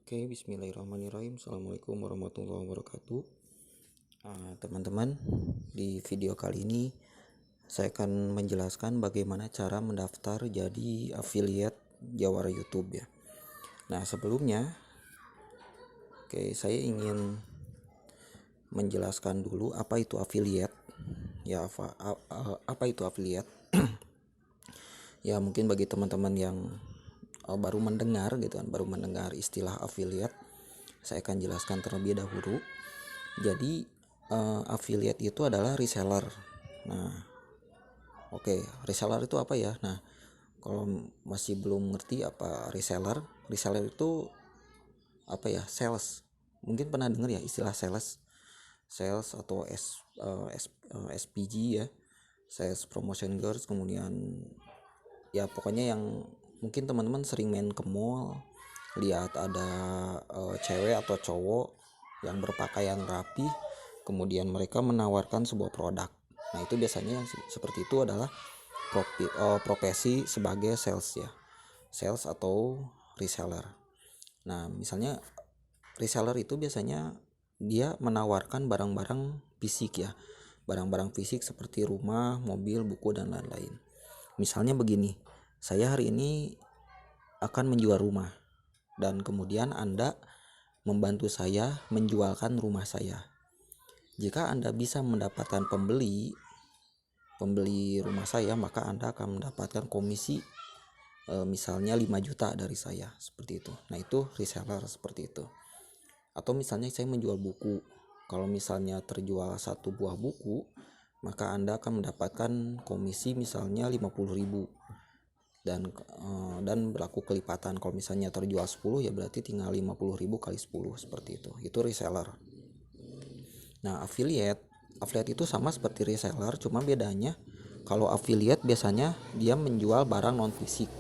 Oke, bismillahirrahmanirrahim. Assalamualaikum warahmatullahi wabarakatuh. Teman-teman, di video kali ini saya akan menjelaskan bagaimana cara mendaftar jadi affiliate Jawara YouTube ya. Nah, sebelumnya saya ingin menjelaskan dulu apa itu affiliate. Ya, apa itu affiliate? Ya, mungkin bagi teman-teman yang baru mendengar istilah affiliate, saya akan jelaskan terlebih dahulu. Jadi affiliate itu adalah reseller. Nah, reseller itu apa ya? Nah, kalau masih belum ngerti apa reseller itu apa ya? Sales. Mungkin pernah dengar ya istilah sales atau SPG ya, sales promotion girls. Kemudian ya pokoknya yang mungkin teman-teman sering main ke mall, lihat ada cewek atau cowok yang berpakaian rapi, kemudian mereka menawarkan sebuah produk. Nah, itu biasanya seperti itu adalah profesi sebagai sales ya, sales atau reseller. Nah, misalnya reseller itu biasanya dia menawarkan barang-barang fisik ya, barang-barang fisik seperti rumah, mobil, buku, dan lain-lain. Misalnya begini, saya hari ini akan menjual rumah, dan kemudian Anda membantu saya menjualkan rumah saya. Jika Anda bisa mendapatkan pembeli rumah saya, maka Anda akan mendapatkan komisi misalnya 5 juta dari saya, seperti itu. Nah, itu reseller seperti itu. Atau misalnya saya menjual buku, kalau misalnya terjual 1 buah buku, maka Anda akan mendapatkan komisi misalnya 50.000, dan berlaku kelipatan. Kalau misalnya terjual 10 ya berarti tinggal 50.000 kali 10, seperti itu reseller. Nah, affiliate itu sama seperti reseller, cuma bedanya kalau affiliate biasanya dia menjual barang non fisik.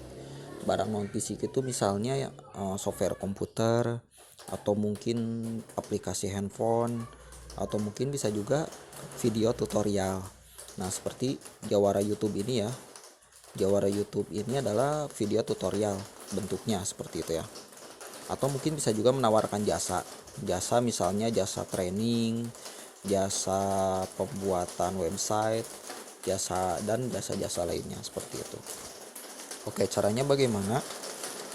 Barang non fisik itu misalnya software komputer, atau mungkin aplikasi handphone, atau mungkin bisa juga video tutorial. Nah, seperti Jawara YouTube ini ya. Jawara YouTube ini adalah video tutorial bentuknya seperti itu ya. Atau mungkin bisa juga menawarkan jasa misalnya jasa training, jasa pembuatan website, jasa lainnya seperti itu. Oke, caranya bagaimana?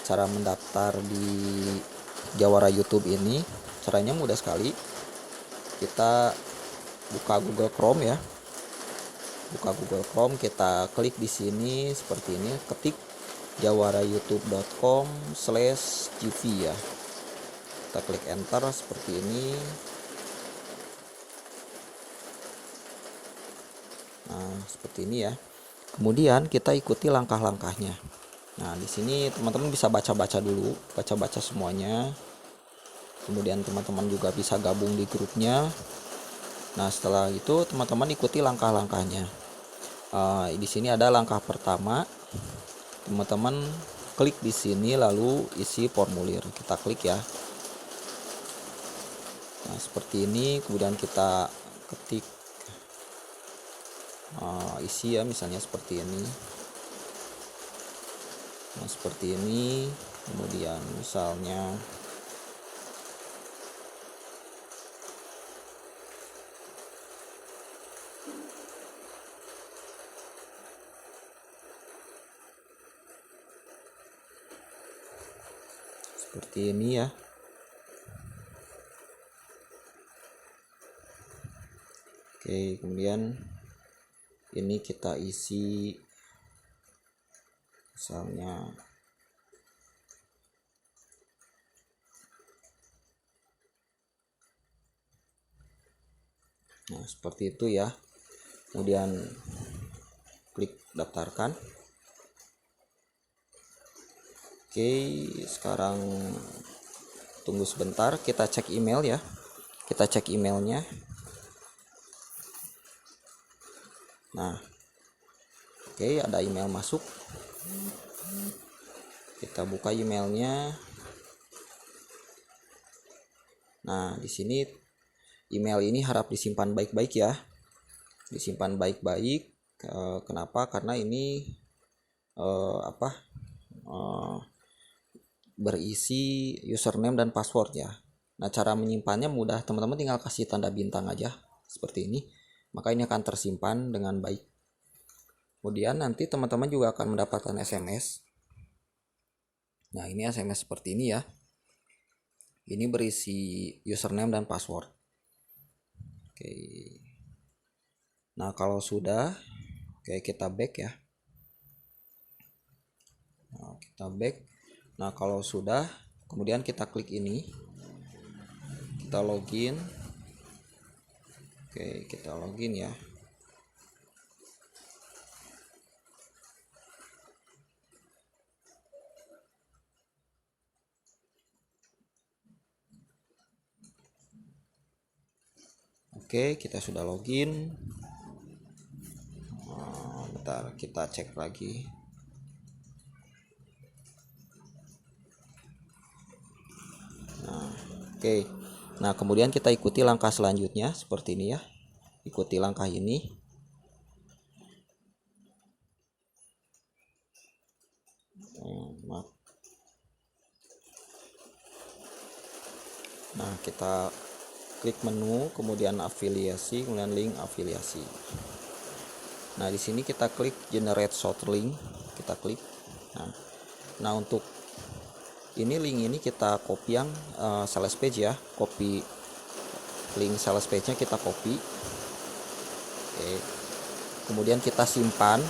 Cara mendaftar di Jawara YouTube ini caranya mudah sekali. Kita buka Google Chrome ya. Kita klik di sini seperti ini, ketik jawarayoutube.com/gv ya. Kita klik enter seperti ini. Nah, seperti ini ya. Kemudian kita ikuti langkah-langkahnya. Nah, di sini teman-teman bisa baca-baca semuanya. Kemudian teman-teman juga bisa gabung di grupnya. Nah, setelah itu teman-teman ikuti langkah-langkahnya. Di sini ada langkah pertama, teman-teman klik di sini lalu isi formulir. Kita klik ya. Nah, seperti ini. Kemudian kita ketik isi ya, misalnya seperti ini. Nah, seperti ini. Kemudian misalnya seperti ini ya. Oke, kemudian ini kita isi misalnya nah, seperti itu ya. Kemudian klik daftarkan. Oke, sekarang tunggu sebentar, kita cek email ya. Kita cek emailnya. Nah, oke, ada email masuk. Kita buka emailnya. Nah, di sini email ini harap disimpan baik-baik ya. Disimpan baik-baik. Kenapa? Karena ini berisi username dan password ya. Nah, cara menyimpannya mudah, teman-teman tinggal kasih tanda bintang aja seperti ini, maka ini akan tersimpan dengan baik. Kemudian nanti teman-teman juga akan mendapatkan SMS. Nah, ini SMS seperti ini ya. Ini berisi username dan password. Oke. Nah, kalau sudah, oke, kita back ya. Nah, kita back. Nah, kalau sudah, kemudian kita klik ini. Kita login. Oke, kita login ya. Oke, kita sudah login. Bentar, kita cek lagi. Nah, oke. Nah, kemudian kita ikuti langkah selanjutnya seperti ini ya. Ikuti langkah ini. Nah, kita klik menu, kemudian afiliasi, kemudian link afiliasi. Nah, di sini kita klik generate short link, kita klik. Nah, untuk ini link ini kita copy yang sales page ya, copy link sales page-nya kita copy. Oke. Kemudian kita simpan.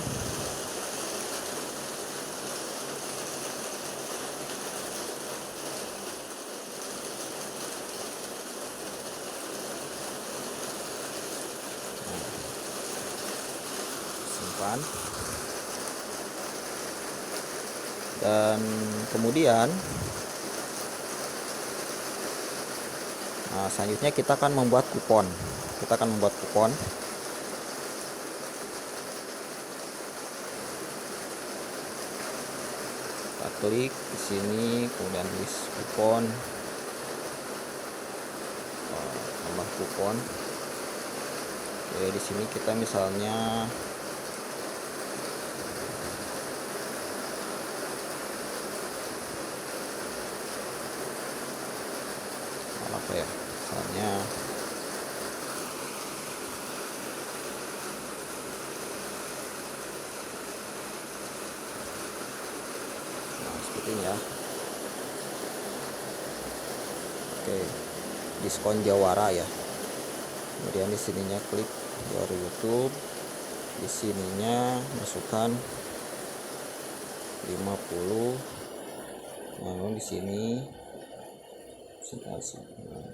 Dan kemudian selanjutnya kita akan membuat kupon. Kita klik di sini, kemudian list kupon, tambah kupon. Oke, di sini kita misalnya apa ya, misalnya seperti ini ya. Oke, diskon Jawara ya. Kemudian di sininya klik Your YouTube, di sininya masukkan 50, lalu di sini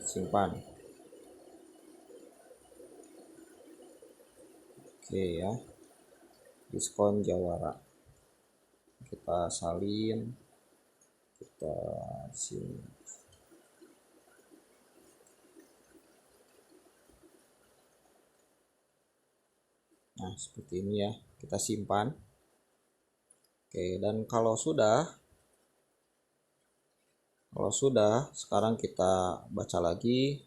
simpan. Oke ya, diskon Jawara, kita salin, kita sini. Nah, seperti ini ya, kita simpan. Oke, dan kalau sudah, sekarang kita baca lagi.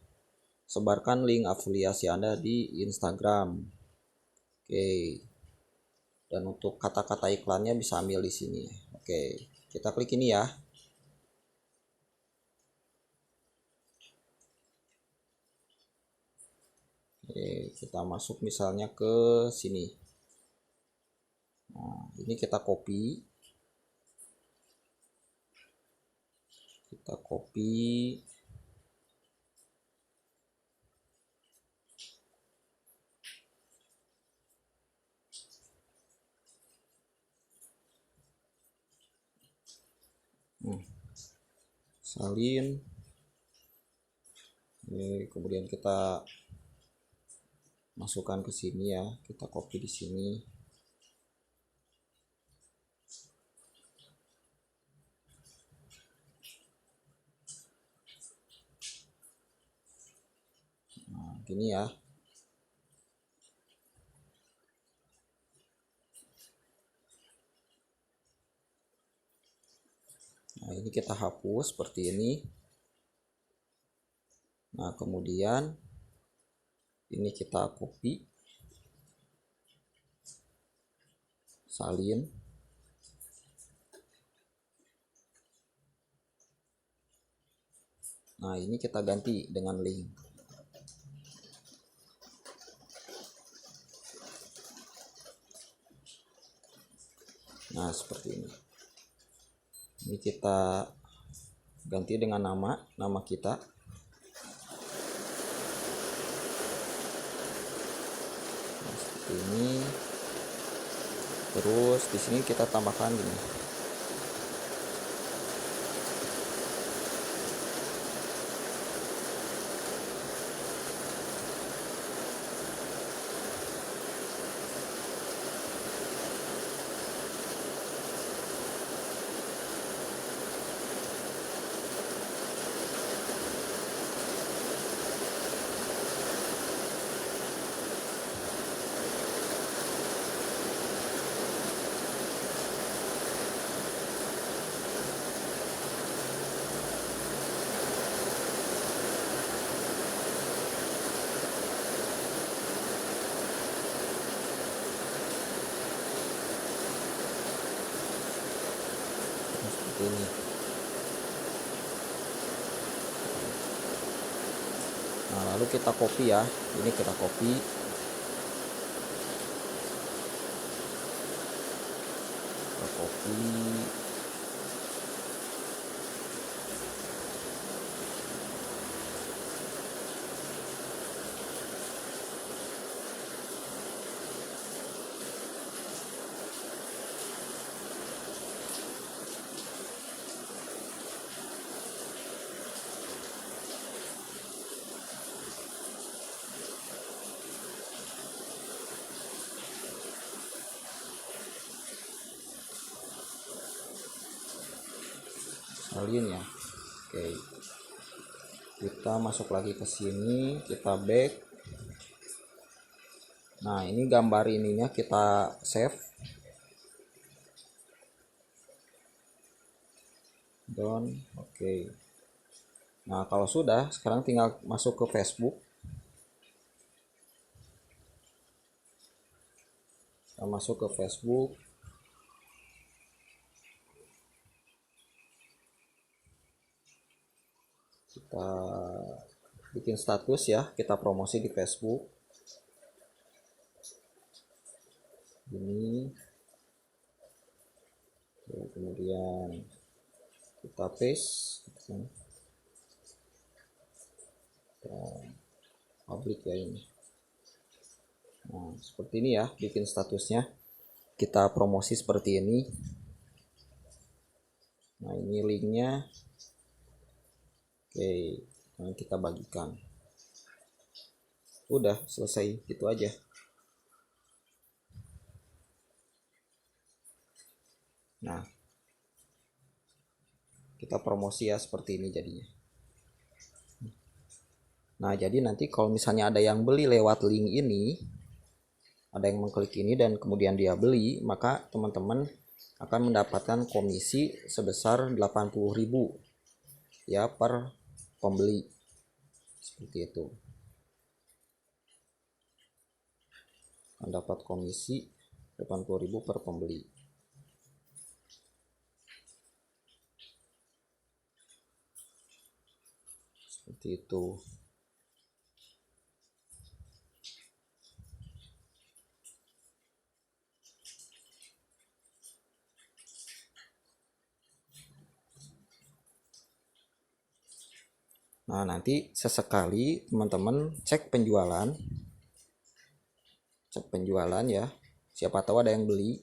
Sebarkan link afiliasi Anda di Instagram. Oke. Dan untuk kata-kata iklannya bisa ambil di sini. Oke, kita klik ini ya. Oke, kita masuk misalnya ke sini. Nah, ini kita copy. Salin. Ini kemudian kita masukkan ke sini ya, kita copy di sini. Nah, gini ya. Nah, ini kita hapus seperti ini. Nah, kemudian ini kita copy, salin. Nah, ini kita ganti dengan link. Nah, seperti ini. Ini kita ganti dengan nama kita. Nah, seperti ini. Terus di sini kita tambahkan gini. Seperti ini. Nah, lalu kita copy ya. Ini kita copy. Kita copy. Salin ya. Oke. Kita masuk lagi ke sini, kita back. Nah, ini gambar ininya kita save. Done. Oke. Nah, kalau sudah, sekarang tinggal masuk ke Facebook. Kita masuk ke Facebook. Kita bikin status ya, kita promosi di Facebook. Ini. Kemudian kita paste. Public ya ini. Nah, seperti ini ya bikin statusnya. Kita promosi seperti ini. Nah, ini linknya. Oke, nah kita bagikan. Udah selesai, gitu aja. Nah, kita promosi ya seperti ini jadinya. Nah, jadi nanti kalau misalnya ada yang beli lewat link ini, ada yang mengklik ini dan kemudian dia beli, maka teman-teman akan mendapatkan komisi sebesar 80.000 ya per pembeli. Seperti itu. Akan dapat komisi 80.000 per pembeli. Seperti itu. Nah, nanti sesekali teman-teman cek penjualan ya. Siapa tahu ada yang beli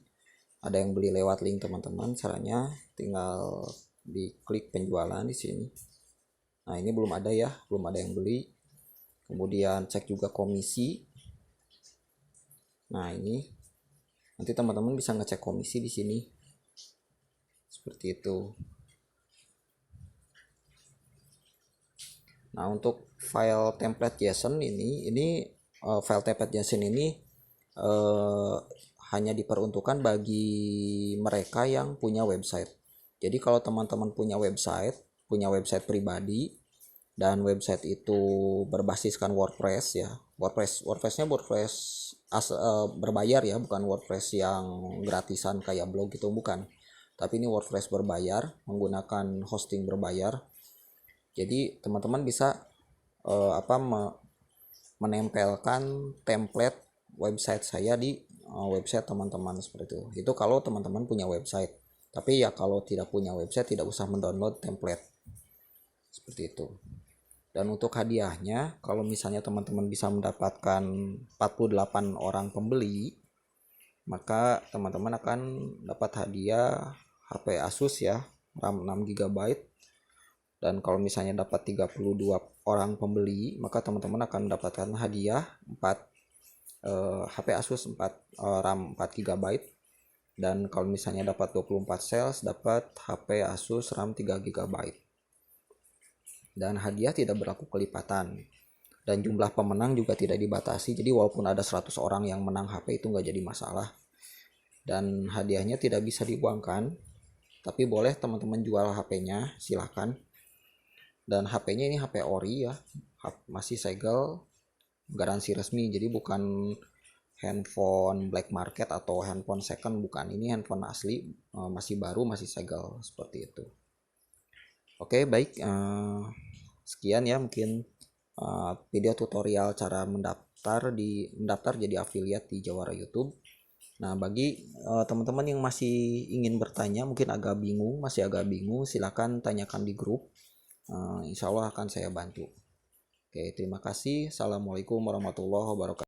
lewat link teman-teman. Caranya tinggal diklik penjualan di sini. Nah, ini belum ada ya, belum ada yang beli. Kemudian cek juga komisi. Nah, ini nanti teman-teman bisa ngecek komisi di sini. Seperti itu. Nah, untuk file template JSON ini file template JSON ini hanya diperuntukkan bagi mereka yang punya website. Jadi kalau teman-teman punya website pribadi dan website itu berbasiskan WordPress ya. WordPress-nya berbayar ya, bukan WordPress yang gratisan kayak blog gitu, bukan. Tapi ini WordPress berbayar, menggunakan hosting berbayar. Jadi teman-teman bisa menempelkan template website saya di website teman-teman seperti itu kalau teman-teman punya website. Tapi ya kalau tidak punya website tidak usah mendownload template seperti itu. Dan untuk hadiahnya, kalau misalnya teman-teman bisa mendapatkan 48 orang pembeli, maka teman-teman akan dapat hadiah HP Asus ya, RAM 6 GB. Dan kalau misalnya dapat 32 orang pembeli, maka teman-teman akan mendapatkan hadiah 4 HP Asus 4 RAM 4 GB. Dan kalau misalnya dapat 24 sales, dapat HP Asus RAM 3 GB. Dan hadiah tidak berlaku kelipatan. Dan jumlah pemenang juga tidak dibatasi. Jadi walaupun ada 100 orang yang menang HP itu nggak jadi masalah. Dan hadiahnya tidak bisa dibuangkan. Tapi boleh teman-teman jual HP-nya, silahkan. Dan HP-nya ini HP ori ya, masih segel, garansi resmi. Jadi bukan handphone black market atau handphone second, bukan. Ini handphone asli, masih baru, masih segel seperti itu. Oke, baik, sekian ya mungkin video tutorial cara mendaftar jadi affiliate di Jawara YouTube. Nah, bagi teman-teman yang masih ingin bertanya, mungkin masih agak bingung, silakan tanyakan di grup. Insya Allah akan saya bantu. Oke, terima kasih. Assalamualaikum warahmatullahi wabarakatuh.